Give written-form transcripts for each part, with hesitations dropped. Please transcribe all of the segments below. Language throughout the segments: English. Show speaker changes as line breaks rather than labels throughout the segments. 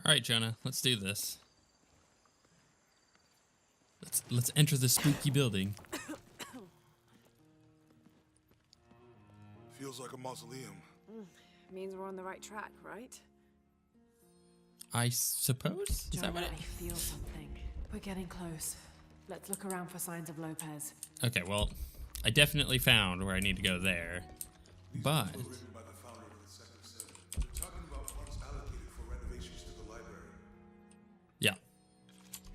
Alright, Jonah, let's do this. Let's enter the spooky building.
Feels like a mausoleum.
Means we're on the right track, right?
I suppose? Is that what
I feel something. We're getting close. Let's look around for signs of Lopez.
Okay, well, I definitely found where I need to go there. But
Written by the founder of the Sector 7. They're talking about funds allocated for renovations to the library.
yeah.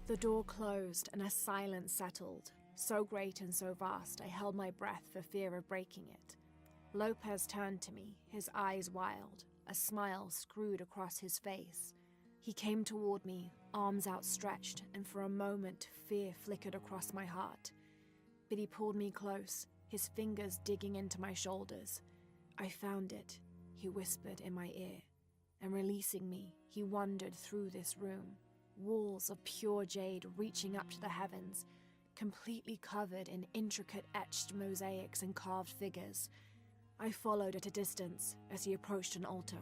The door closed and a silence settled. So great and so vast, I held my breath for fear of breaking it. Lopez turned to me, his eyes wild, a smile screwed across his face. He came toward me, arms outstretched, and for a moment fear flickered across my heart. But he pulled me close, his fingers digging into my shoulders. I found it, he whispered in my ear, and releasing me, he wandered through this room, walls of pure jade reaching up to the heavens, completely covered in intricate etched mosaics and carved figures. I followed at a distance as he approached an altar,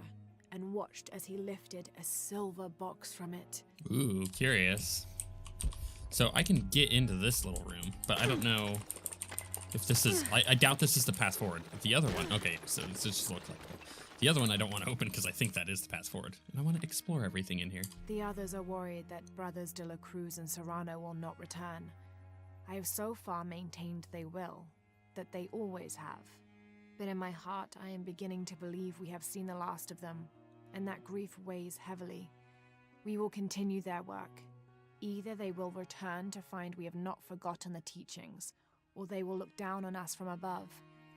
and watched as he lifted a silver box from it.
Ooh, curious. So I can get into this little room, but I don't know if this is... I doubt this is the path forward. The other one... Okay, so this just looks like it. The other one I don't want to open because I think that is the path forward. And I want to explore everything in here.
The others are worried that Brothers de la Cruz and Serrano will not return. I have so far maintained they will, that they always have. But in my heart, I am beginning to believe we have seen the last of them, and that grief weighs heavily. We will continue their work. Either they will return to find we have not forgotten the teachings, or they will look down on us from above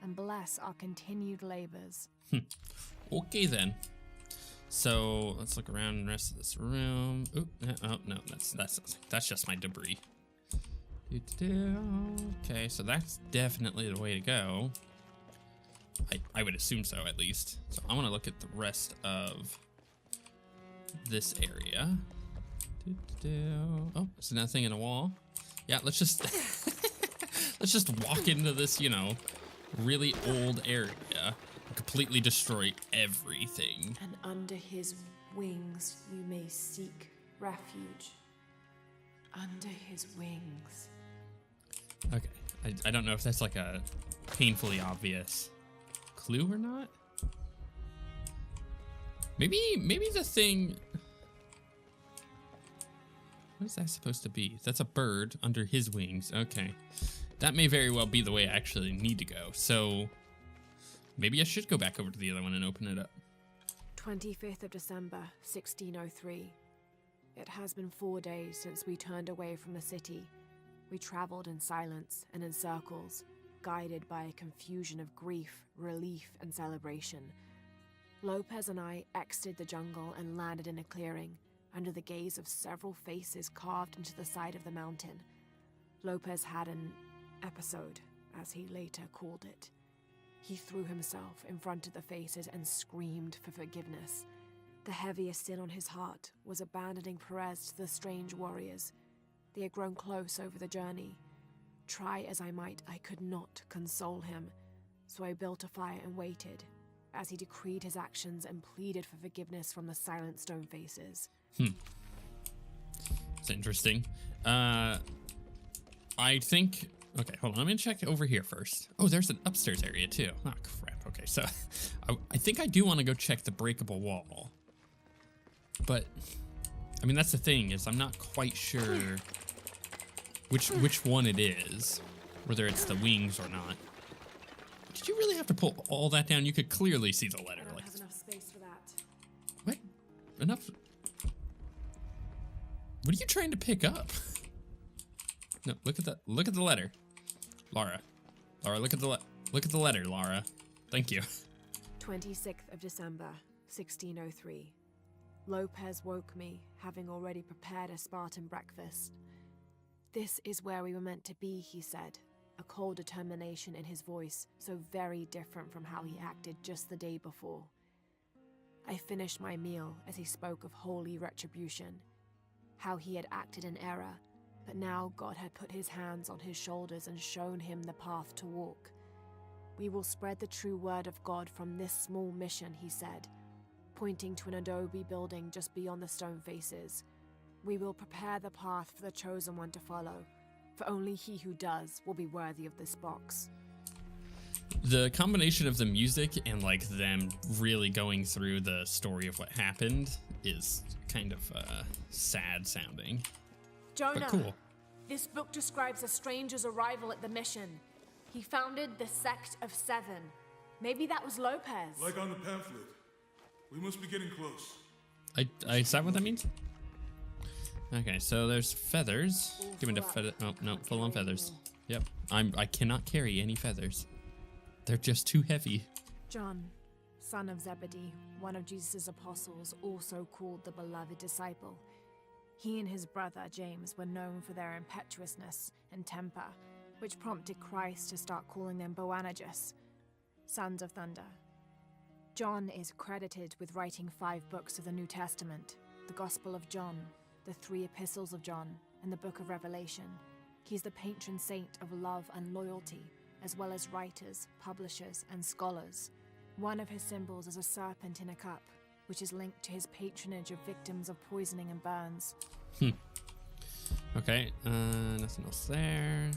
and bless our continued labors.
Okay then. So let's look around the rest of this room. Oop, oh no, that's just my debris. Okay, so that's definitely the way to go. I would assume so, at least. So I want to look at the rest of this area. Oh, there's nothing in a wall. Yeah, let's just let's just walk into this, you know, really old area and completely destroy everything.
And under his wings you may seek refuge. Under his wings.
Okay, I don't know if that's like a painfully obvious clue or not. Maybe the thing... What is that supposed to be? That's a bird under his wings. Okay. That may very well be the way I actually need to go. So maybe I should go back over to the other one and open it up.
25th of December, 1603. It has been 4 days since we turned away from the city. We traveled in silence and in circles, guided by a confusion of grief, relief, and celebration. Lopez and I exited the jungle and landed in a clearing, under the gaze of several faces carved into the side of the mountain. Lopez had an episode, as he later called it. He threw himself in front of the faces and screamed for forgiveness. The heaviest sin on his heart was abandoning Perez to the strange warriors. They had grown close over the journey. Try as I might, I could not console him, so I built a fire and waited, as he decreed his actions and pleaded for forgiveness from the silent stone faces.
It's interesting. I think... Okay, hold on. I'm going to check over here first. Oh, there's an upstairs area, too. Oh, crap. Okay, so I think I do want to go check the breakable wall. But, I mean, that's the thing, is I'm not quite sure which one it is, whether it's the wings or not. Did you really have to pull all that down? You could clearly see the letter.
I don't have enough space for that.
What? Enough? What are you trying to pick up? No, look at the letter. Lara, look at the letter, Lara. Thank you.
26th of December, 1603. Lopez woke me, having already prepared a Spartan breakfast. This is where we were meant to be, he said, a cold determination in his voice, so very different from how he acted just the day before. I finished my meal as he spoke of holy retribution, how he had acted in error, but now God had put his hands on his shoulders and shown him the path to walk. We will spread the true word of God from this small mission, he said, pointing to an adobe building just beyond the stone faces. We will prepare the path for the chosen one to follow, for only he who does will be worthy of this box.
The combination of the music and like them really going through the story of what happened is kind of sad sounding.
Jonah,
but cool.
This book describes a stranger's arrival at the mission. He founded the Sect of Seven. Maybe that was Lopez.
Like on the pamphlet. We must be getting close.
Is that what that means? Okay, so there's feathers. Give me the feather. Oh no, full on feathers. Yep. I cannot carry any feathers. They're just too heavy.
John, son of Zebedee, one of Jesus' apostles, also called the beloved disciple. He and his brother James were known for their impetuousness and temper, which prompted Christ to start calling them Boanerges, sons of thunder. John is credited with writing 5 books of the New Testament, the Gospel of John, the 3 epistles of John, and the Book of Revelation. He's the patron saint of love and loyalty, as well as writers, publishers, and scholars. One of his symbols is a serpent in a cup, which is linked to his patronage of victims of poisoning and burns.
Okay, nothing else there.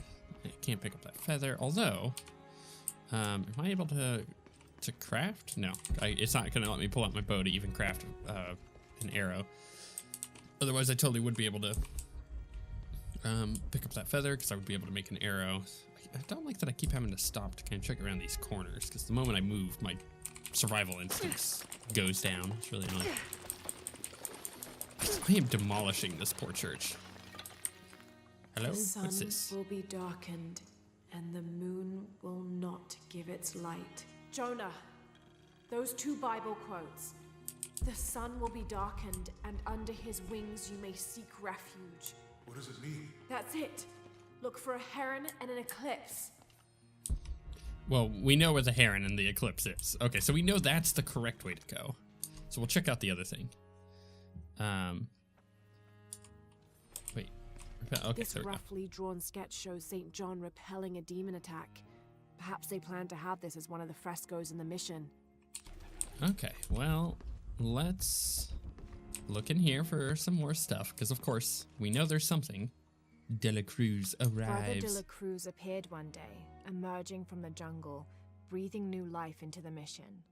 I can't pick up that feather, although, am I able to craft? No, it's not going to let me pull out my bow to even craft an arrow. Otherwise, I totally would be able to pick up that feather, because I would be able to make an arrow. I don't like that I keep having to stop to kind of check around these corners, because the moment I move, my survival instincts goes down. It's really annoying. I am demolishing this poor church. Hello?
The sun
What's this?
will be darkened, and the moon will not give its light. Jonah, those 2 Bible quotes. The sun will be darkened, and under his wings you may seek refuge.
What does it mean?
That's it. Look for a heron and an eclipse.
Well, we know where the heron and the eclipse is. Okay, so we know that's the correct way to go. So we'll check out the other thing. Wait. Okay,
This roughly drawn sketch shows St. John repelling a demon attack. Perhaps they plan to have this as one of the frescoes in the mission.
Okay, well, let's look in here for some more stuff, because of course, we know there's something. De la Cruz
Brother
arrives.
de la Cruz appeared one day, emerging from the jungle, breathing new life into the mission.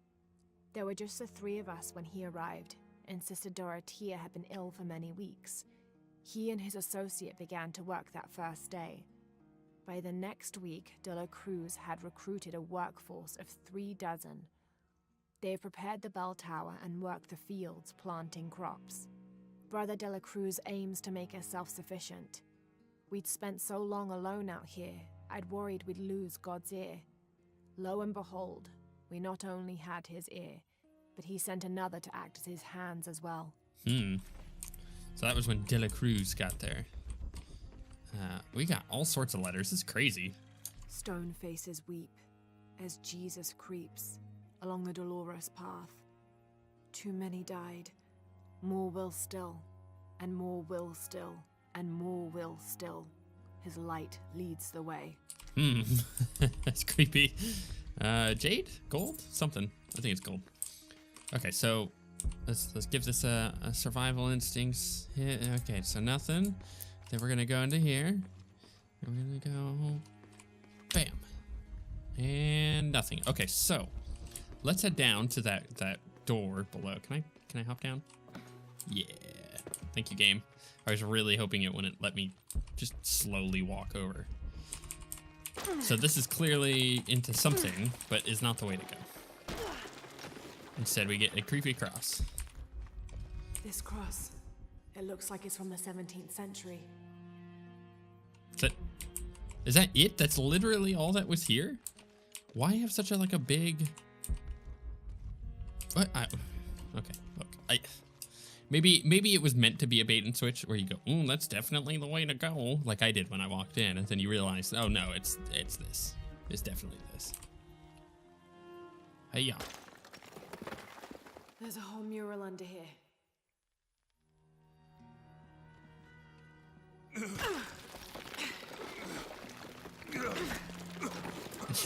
There were just the 3 of us when he arrived, and Sister Dorothea had been ill for many weeks. He and his associate began to work that first day. By the next week, de la Cruz had recruited a workforce of 3 dozen. They prepared the bell tower and worked the fields, planting crops. Brother de la Cruz aims to make us self-sufficient. We'd spent so long alone out here, I'd worried we'd lose God's ear. Lo and behold, we not only had his ear, but he sent another to act as his hands as well.
So that was when De La Cruz got there. We got all sorts of letters. This is crazy.
Stone faces weep as Jesus creeps along the dolorous path. Too many died. More will still, and more will still, and more will still. His light leads the way.
That's creepy. Jade? Gold? Something. I think it's gold. Okay, so let's give this a survival instincts hit. Okay, so nothing. Then we're gonna go into here. And we're gonna go bam. And nothing. Okay, so let's head down to that door below. Can I hop down? Yeah. Thank you, game. I was really hoping it wouldn't let me just slowly walk over. So this is clearly into something, but is not the way to go. Instead, we get a creepy cross.
This cross, it looks like it's from the 17th century.
Is that it? That's literally all that was here? Why have such a big... What? Okay, look. Maybe it was meant to be a bait and switch where you go, ooh, that's definitely the way to go, like I did when I walked in, and then you realize, oh no, it's this. It's definitely this. Hey, yeah.
There's a whole mural under here.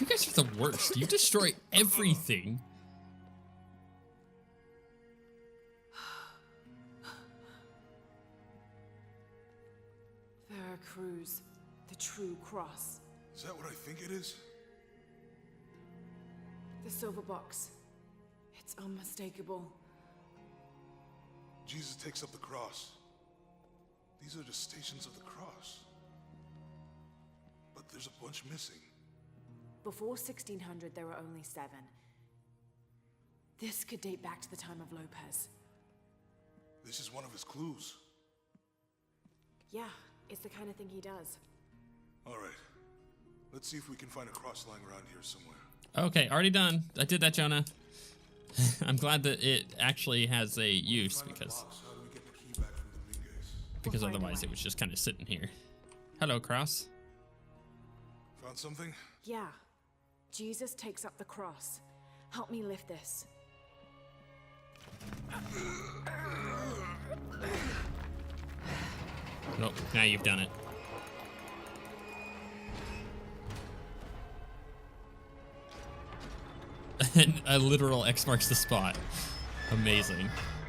You guys are the worst. You destroy everything.
Veracruz, the true cross.
Is that what I think it is?
The silver box. It's unmistakable.
Jesus takes up the cross. These are just stations of the cross. But there's a bunch missing.
Before 1600, there were only 7. This could date back to the time of Lopez.
This is one of his clues.
Yeah, it's the kind of thing he does.
All right. Let's see if we can find a cross lying around here somewhere.
Okay, already done. I did that, Jonah. I'm glad that it actually has a use because
How do we get the key back from Dominguez?
because
We'll find a
otherwise
way.
it was just kind of sitting here. Hello, Cross.
Found something?
Yeah. Jesus takes up the cross. Help me lift this.
Nope, now you've done it. And a literal X marks the spot. Amazing.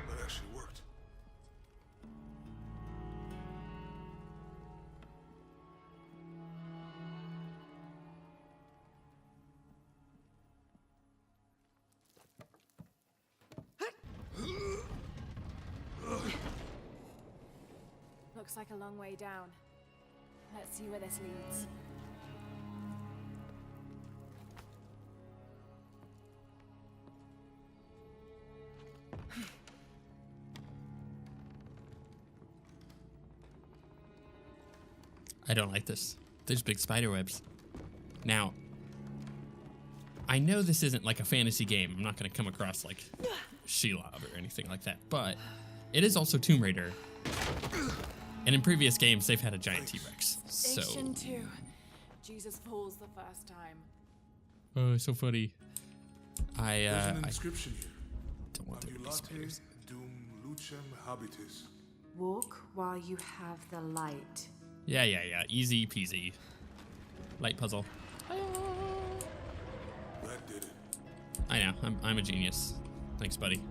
That actually worked.
Looks like a long way down. Let's see where this leads.
I don't like this. There's big spider webs. Now, I know this isn't like a fantasy game. I'm not going to come across like Shelob or anything like that, but it is also Tomb Raider. And in previous games, they've had a giant T-Rex. So,
Station 2. Jesus falls the first time.
oh, so funny.
There's an
I
inscription here.
don't want there to be
Ambulate
spiders.
dum lucem habitis.
Walk while you have the light.
Yeah. Easy peasy. Light puzzle.
That did it.
I know. I'm a genius. Thanks, buddy.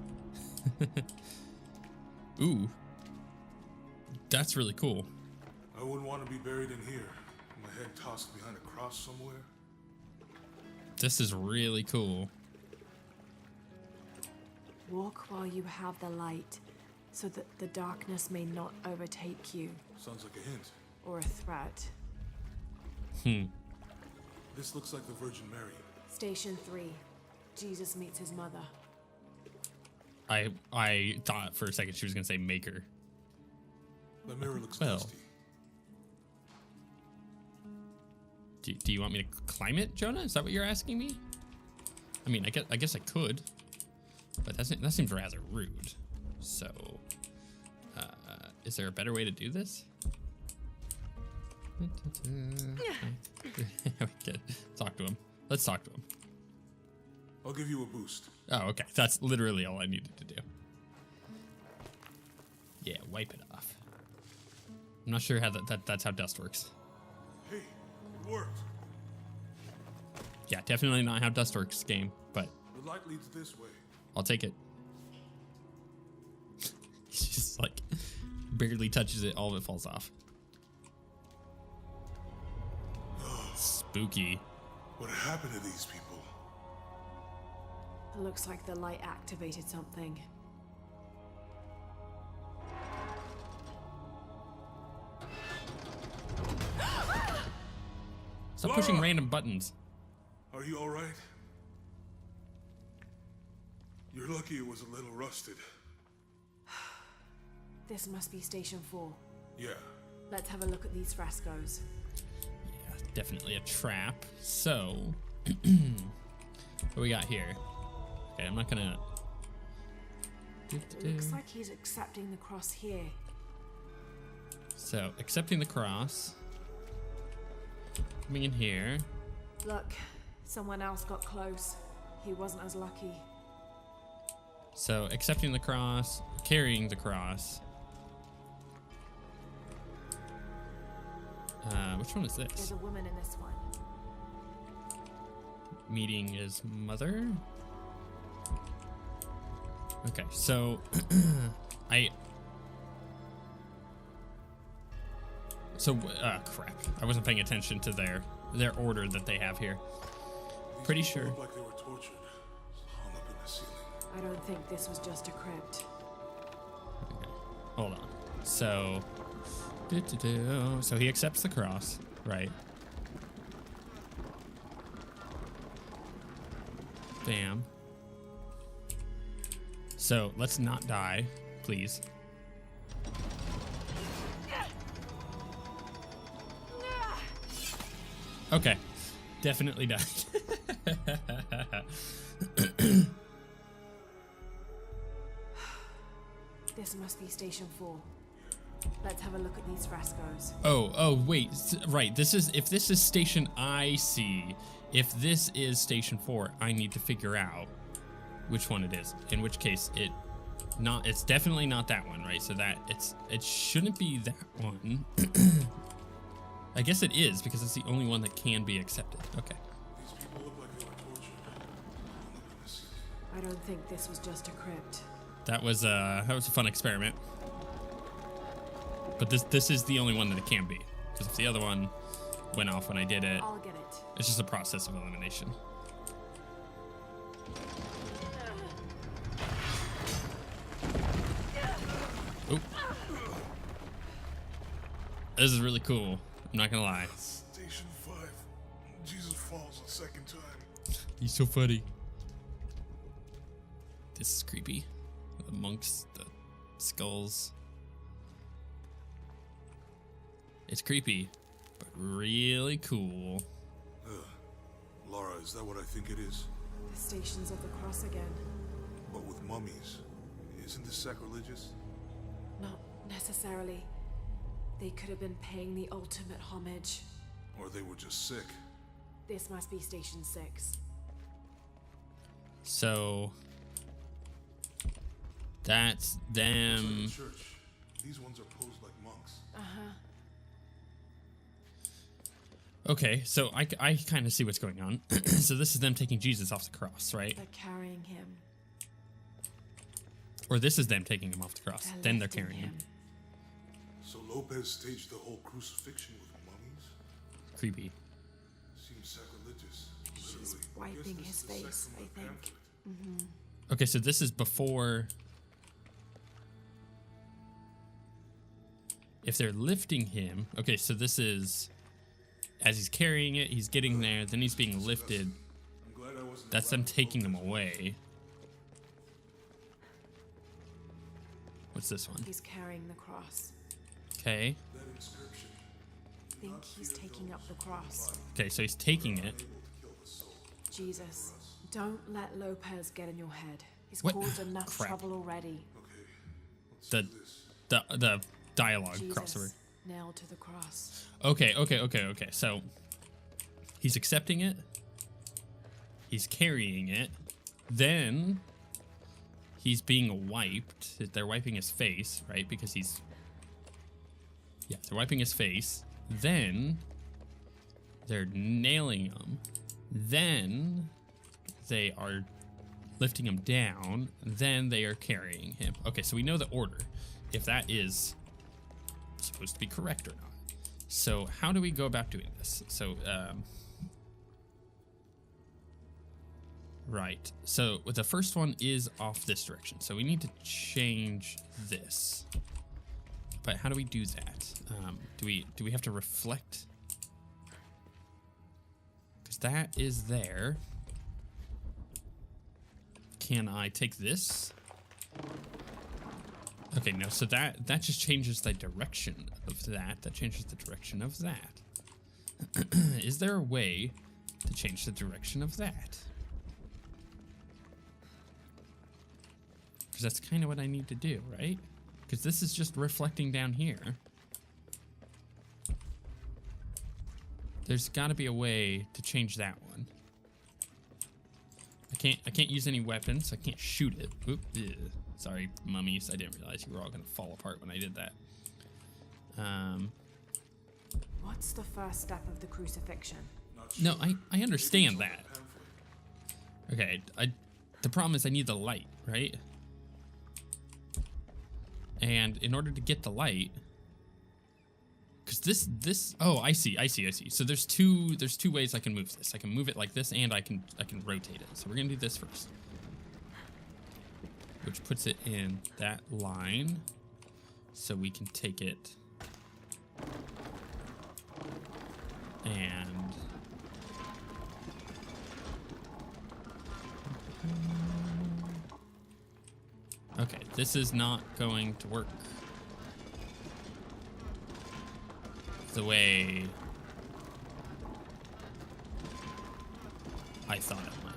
Ooh. That's really cool.
I wouldn't want to be buried in here. My head tossed behind a cross somewhere.
This is really cool.
Walk while you have the light, so that the darkness may not overtake you,
Sounds like a hint.
or a threat.
This looks like the Virgin Mary.
Station 3. Jesus meets his mother.
I thought for a second she was gonna say maker.
The mirror looks
Well.
dusty.
Do you want me to climb it, Jonah? Is that what you're asking me? I mean, I guess I could, but that seems rather rude. So, is there a better way to do this? Okay, talk to him. Let's talk to him.
I'll give you a boost.
Oh, okay. That's literally all I needed to do. Yeah, wipe it off. I'm not sure how that's how dust works.
Hey, it worked.
Yeah, definitely not how dust works, game, but
The light leads this way.
I'll take it. He just like barely touches it, all of it falls off. Spooky.
What happened to these people?
It looks like the light activated something.
Stop pushing random buttons.
Are you alright? You're lucky it was a little rusted.
This must be Station 4.
Yeah.
Let's have a look at these frescoes.
Yeah, definitely a trap. So, what we got here? Okay, I'm not gonna.
It looks like he's accepting the cross here.
So, accepting the cross. Coming in here.
Look, someone else got close. He wasn't as lucky.
So, accepting the cross, carrying the cross. Which one is
There's
this?
a woman in this one.
meeting his mother. Okay, so crap. I wasn't paying attention to their order that they have here. Pretty sure.
Looked like they were tortured, hung up in the ceiling.
I don't think this was just a crypt.
Okay, hold on. So, so he accepts the cross, right? Bam. So let's not die, please. Okay, definitely died.
This must be Station 4. Let's have a look at these frescoes.
Oh, wait, right. If this is Station I see, if this is Station 4, I need to figure out which one it is. In which case, it's definitely not that one, right? So it shouldn't be that one. I guess it is because it's the only one that can be accepted. Okay.
These people look like they were tortured, hung up in the ceiling.
I don't think this was just a crypt.
That was a fun experiment. But this is the only one that it can be. Because if the other one went off when I did it,
I'll get it.
it's just a process of elimination. Oop. This is really cool. I'm not gonna lie.
Station 5. Jesus falls a second time.
He's so funny. This is creepy. The monks, the skulls. It's creepy, but really cool.
Lara, is that what I think it is?
The Stations of the Cross again.
But with mummies. Isn't this sacrilegious?
Not necessarily. They could have been paying the ultimate homage.
Or they were just sick?
This must be Station 6.
So that's them.
It's like a church. These ones are posed like monks.
Uh-huh.
Okay, so I kind of see what's going on. So this is them taking Jesus off the cross, right?
They're carrying him.
Or this is them taking him off the cross. Then they're
lifting
carrying him.
So Lopez staged the whole crucifixion with mummies?
Creepy.
Seems sacrilegious.
She's
Literally.
wiping
Guess
his
this is the
face,
sect from
I
the
think.
pamphlet.
Okay, so this is before. If they're lifting him, okay, so this is as he's carrying it, he's getting there, then he's being lifted.
I'm glad I wasn't
That's them taking him away. What's this one?
He's carrying the cross.
Okay.
that inscription.
I think he's taking up the cross.
Okay, so he's taking it.
Able to kill the soul.
Jesus, don't let Lopez get in your head. He's
What?
caused enough
Crap.
trouble already.
Okay. Let's
The
do this.
the dialogue
Jesus,
crossover.
nailed to the cross.
Okay. So he's accepting it. He's carrying it. Then he's being wiped. They're wiping his face, right? Because he's... Yeah, they're wiping his face. Then they're nailing him. Then they are lifting him down. Then they are carrying him. Okay, so we know the order. If that is supposed to be correct or not. So how do we go about doing this? So, right. So the first one is off this direction. So we need to change this. But how do we do that? Do we have to reflect? Because that is there. Can I take this? Okay, no, so that just changes the direction of that. That changes the direction of that. Is there a way to change the direction of that? Because that's kind of what I need to do, right? Because this is just reflecting down here. There's got to be a way to change that one. I can't use any weapons. I can't shoot it. Oop, ugh. Sorry, mummies. I didn't realize you were all going to fall apart when I did that.
What's the first step of the crucifixion?
Not
No,
sure.
I understand
Maybe it's on
that.
the pamphlet.
Okay, the problem is I need the light, right? And in order to get the light, because this oh, I see. So there's two ways I can move this. I can move it like this, and I can rotate it. So we're gonna do this first, which puts it in that line, so we can take it and okay, this is not going to work the way I thought it might.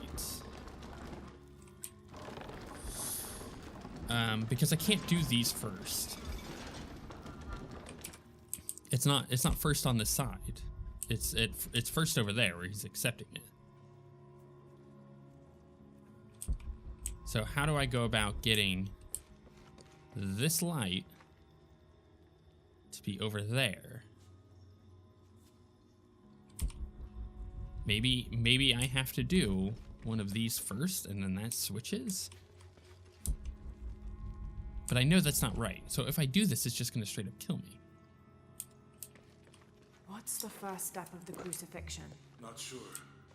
Because I can't do these first. It's not first on this side. It's first over there where he's accepting it. So how do I go about getting this light to be over there? Maybe I have to do one of these first and then that switches? But I know that's not right. So if I do this, it's just gonna straight up kill me.
What's the first step of the crucifixion?
Not sure.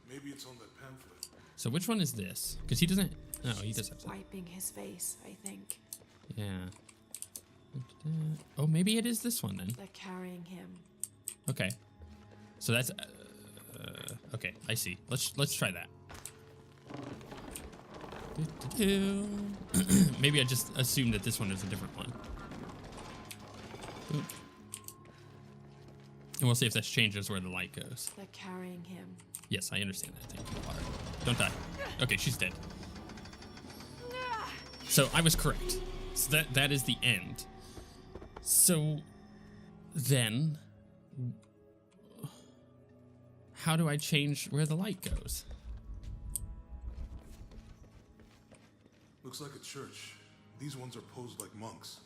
Maybe it's on that pamphlet.
So which one is this? Because he doesn't, no, he does have that.
Wiping his face, I think.
Yeah. Oh, maybe it is this one then.
They're carrying him.
Okay. So that's okay, I see. Let's try that. Maybe I just assumed that this one is a different one. Oop. And we'll see if this changes where the light goes.
They're carrying him.
Yes, I understand that. Thank you, Lara. Don't die. Okay, she's dead. So I was correct. So that is the end. So then, how do I change where the light goes?
Looks like a church. These ones are posed like monks.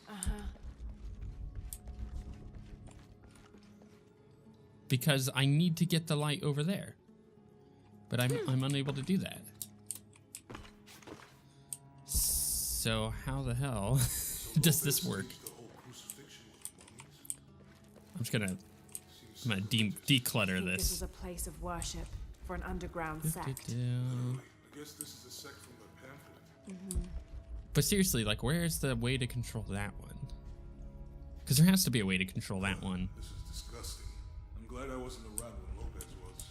Because I need to get the light over there. But I'm unable to do that. So how the hell does this work? I'm just gonna declutter
This is
this.
a place of worship for an underground sect.
I guess this is a sect from the pamphlet.
But seriously, like, where's the way to control that one? Because there has to be a way to control that one.
This is disgusting. I'm glad I wasn't around when Lopez was.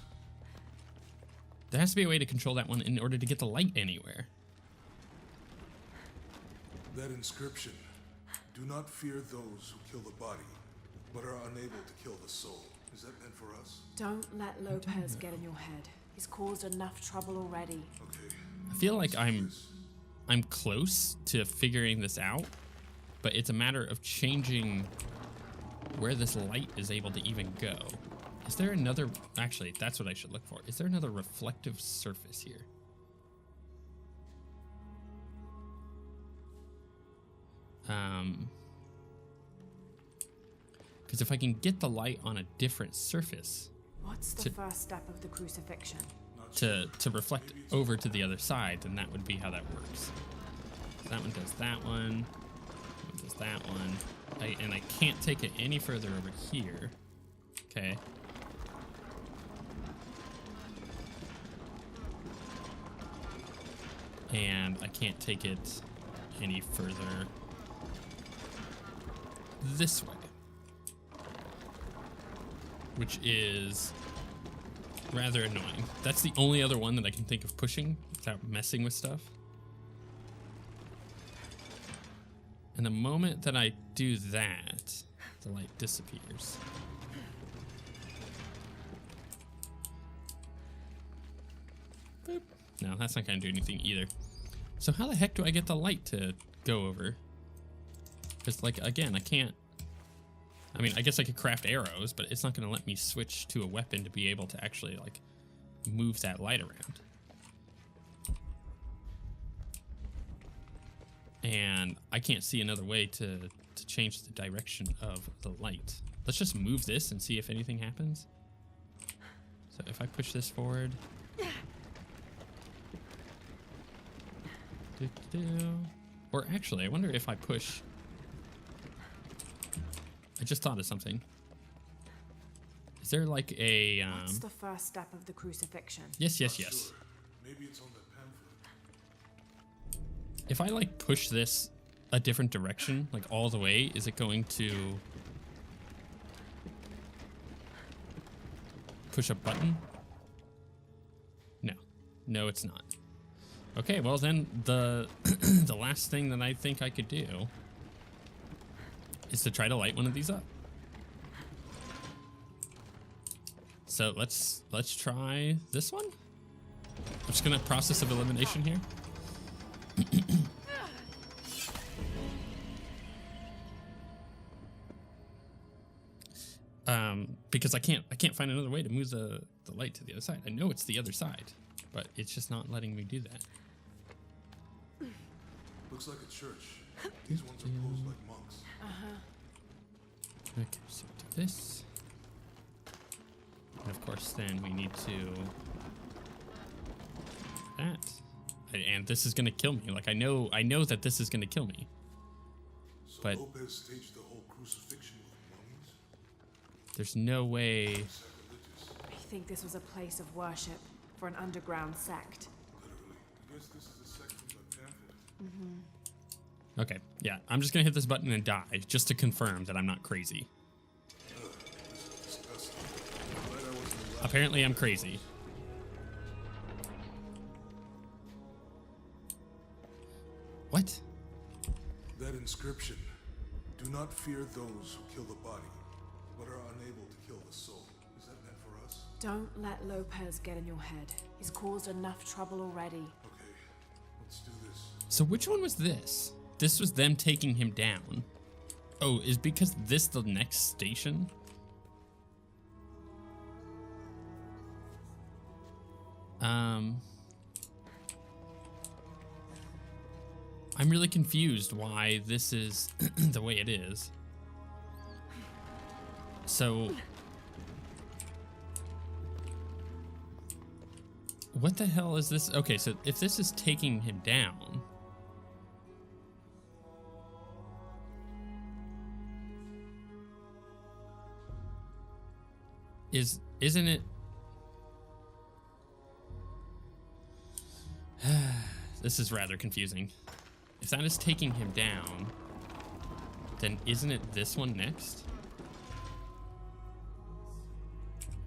There has to be a way to control that one in order to get the light anywhere.
That inscription. Do not fear those who kill the body, but are unable to kill the soul. Is that meant for us?
Don't let Lopez get in your head. He's caused enough trouble already.
Okay.
I feel like I'm close to figuring this out, but it's a matter of changing where this light is able to even go. Is there another, actually, that's what I should look for. Is there another reflective surface here? Because if I can get the light on a different surface
What's the first step of the crucifixion?
to reflect over to the other side, then that would be how that works. That one does that one. That one does that one. And I can't take it any further over here. Okay. And I can't take it any further this way. Which is rather annoying. That's the only other one that I can think of pushing without messing with stuff. And the moment that I do that, the light disappears. Boop. No, that's not going to do anything either. So how the heck do I get the light to go over? Because, like, again, I can't... I mean, I guess I could craft arrows, but it's not going to let me switch to a weapon to be able to actually, like, move that light around. And I can't see another way to change the direction of the light. Let's just move this and see if anything happens. So if I push this forward... Or actually, I wonder if I push. I just thought of something. Is there like a
What's the first step of the crucifixion?
Yes.
Sure. Maybe it's on the pamphlet.
If I like push this a different direction, like all the way, is it going to push a button? No, it's not. Okay, well then the the last thing that I think I could do is to try to light one of these up. So let's try this one. I'm just gonna process of elimination here. Because I can't find another way to move the light to the other side. I know it's the other side, but it's just not letting me do that.
Looks like a church. These ones are posed like monks.
Okay, so do this. And of course, then we need to that. And this is gonna kill me. Like I know that this is gonna kill me.
So
But
Lopez staged the whole crucifixion with mummies?
there's no way.
Sacrilegious.
I think this was a place of worship for an underground sect.
Literally. I guess this is a sect from the pamphlet.
Okay, yeah, I'm just gonna hit this button and die just to confirm that I'm not crazy.
This is disgusting. I'm glad I wasn't allowed.
Apparently, I'm crazy. What?
That inscription. Do not fear those who kill the body, but are unable to kill the soul. Is that meant for us?
Don't let Lopez get in your head. He's caused enough trouble already.
Okay, let's do this.
So which one was this? This was them taking him down. Oh, is because this the next station? I'm really confused why this is the way it is. So what the hell is this? Okay, so if this is taking him down, isn't it? This is rather confusing. If that is taking him down, then isn't it this one next?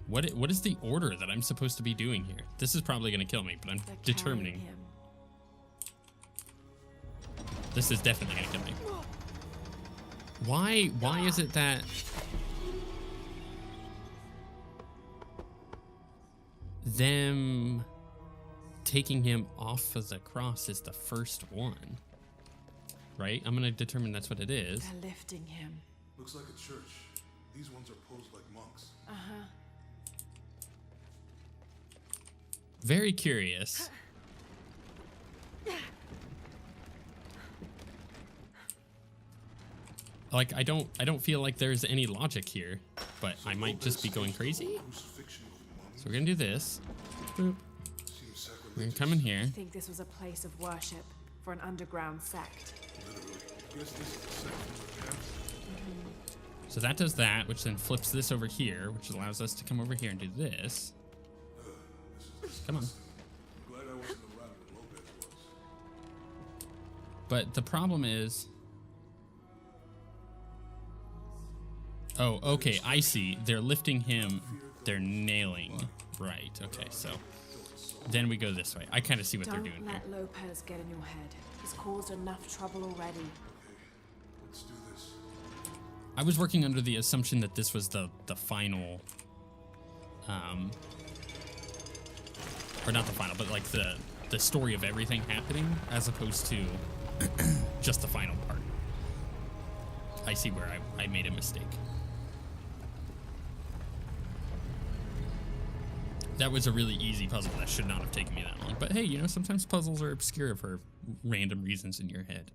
What is the order that I'm supposed to be doing here? This is probably going to kill me, but I'm
They're
determining.
carrying him.
This is definitely going to kill me. Why is it that them taking him off of the cross is the first one? Right? I'm going to determine that's what it is.
They're lifting him.
Looks like a church. These ones are posed like monks.
Very curious. Like I don't feel like there's any logic here, but I might just be going crazy.
Crucifixion with mummies
So we're gonna do this. Boop.
seems
We're gonna
sacrilegious.
come in here.
I think this was a place of worship for an underground sect.
Literally. I guess this is a sect from the pamphlet.
So that does that, which then flips this over here, which allows us to come over here and do this.
This is
Come on.
disgusting. I'm glad I wasn't around when Lopez was.
But the problem is... Oh, okay, I see. They're lifting him. They're nailing. Right, okay, so... Then we go this way. I kind of see what they're
Don't
doing here.
let Lopez get in your head. He's caused enough trouble already.
Let's do this.
I was working under the assumption that this was the final... or not the final, but like the story of everything happening, as opposed to just the final part. I see where I made a mistake. That was a really easy puzzle that should not have taken me that long. But hey, you know, sometimes puzzles are obscure for random reasons in your head.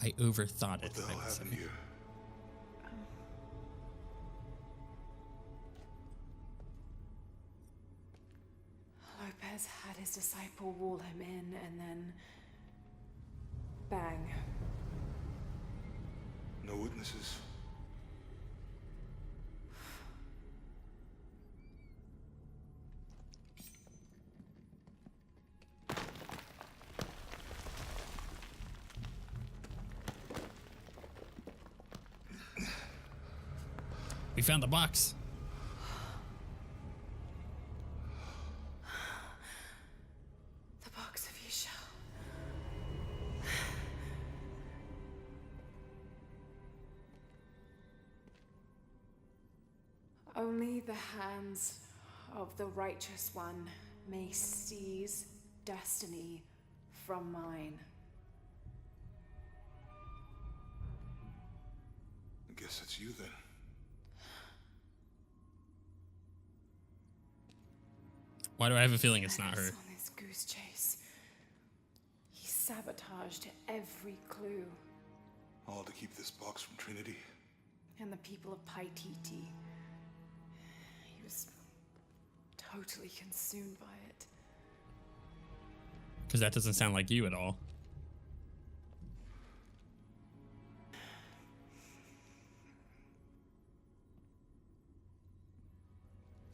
I overthought it.
What the hell
I would say.
happened here?
has had his disciple wall him in and then... bang.
No witnesses?
We found the box.
The box of Yisha. Only the hands of the righteous one may seize destiny from mine.
I guess it's you then.
Why do I have a feeling it's not her?
On this goose chase, he sabotaged every clue.
All to keep this box from Trinity.
And the people of Paititi. He was totally consumed by it.
Because that doesn't sound like you at all.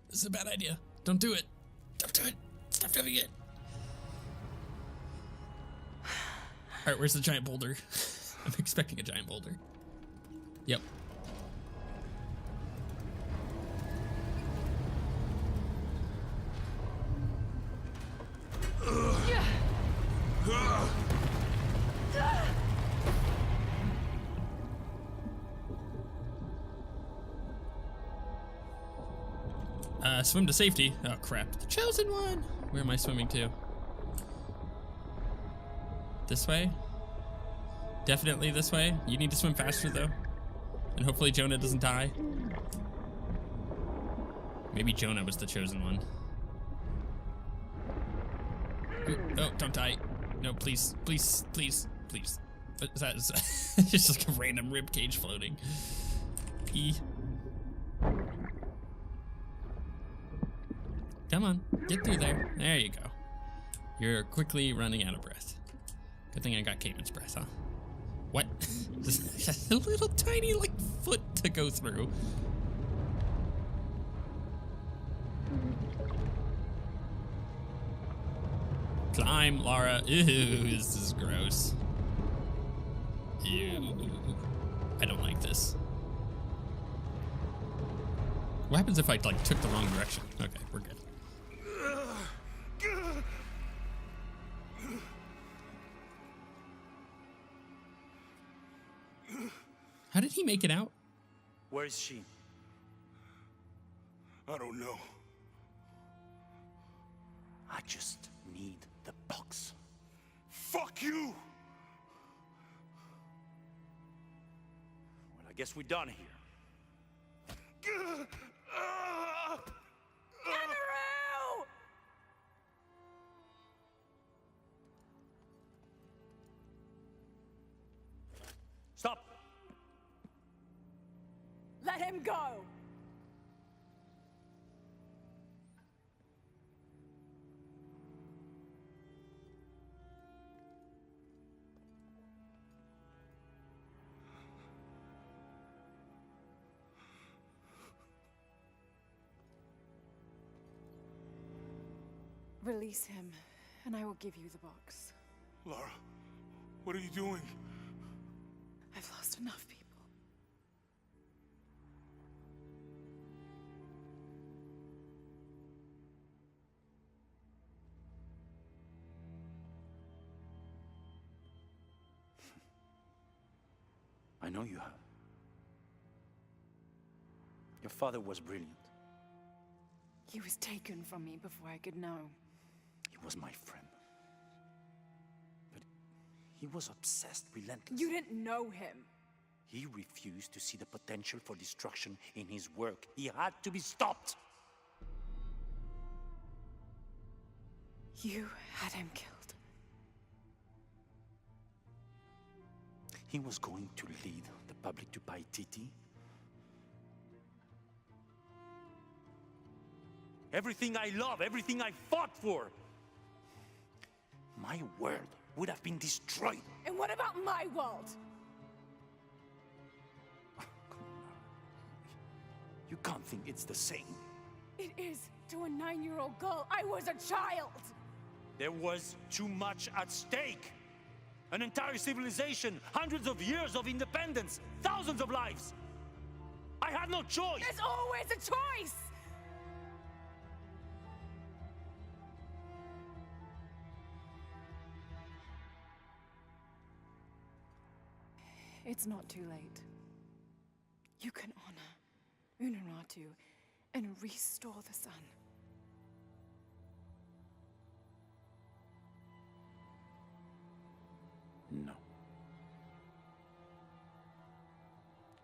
This is a bad idea. Don't do it. Don't do it. Stop doing it. All right, where's the giant boulder? I'm expecting a giant boulder. Yep. Swim to safety. Oh crap. The chosen one! Where am I swimming to? This way? Definitely this way. You need to swim faster though. And hopefully Jonah doesn't die. Maybe Jonah was the chosen one. Ooh, oh, don't die. No, please, please, please, please. What is that? It's just like a random rib cage floating. E. Come on, get through there. There you go. You're quickly running out of breath. Good thing I got Caitlin's breath, huh? What? Just a little tiny, like, foot to go through. Climb, Lara. Ew, this is gross. Ew. I don't like this. What happens if I, like, took the wrong direction? Okay, we're good. How did he make it out?
Where is she?
I don't know.
I just need the box.
Fuck you!
Well, I guess we're done here. Stop!
Let him go! Release him, and I will give you the box.
Lara, what are you doing?
I've lost enough people.
I know you have. Your father was brilliant.
He was taken from me before I could know.
He was my friend. But he was obsessed, relentless.
You didn't know him.
He refused to see the potential for destruction in his work. He had to be stopped.
You had him killed.
He was going to lead the public to Paititi. Everything I love, everything I fought for, my world would have been destroyed.
And what about my world?
You can't think it's the same.
It is to a 9-year-old girl. I was a child.
There was too much at stake. An entire civilization, hundreds of years of independence, thousands of lives. I had no choice.
There's always a choice. It's not too late. You can honor Unuratu and restore the sun.
No.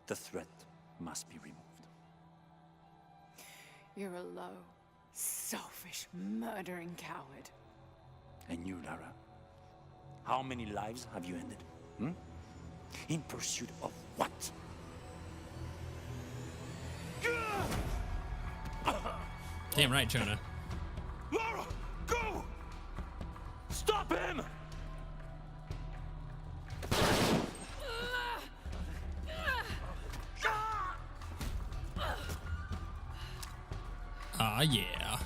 The threat must be removed.
You're a low, selfish, murdering coward.
And you, Lara? How many lives have you ended? Hmm? In pursuit of what?
Damn right, Jonah.
Lara, go! Stop him!
Ah, yeah.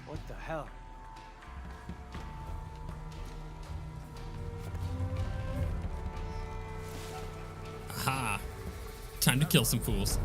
What the hell?
Aha. Time to kill some fools.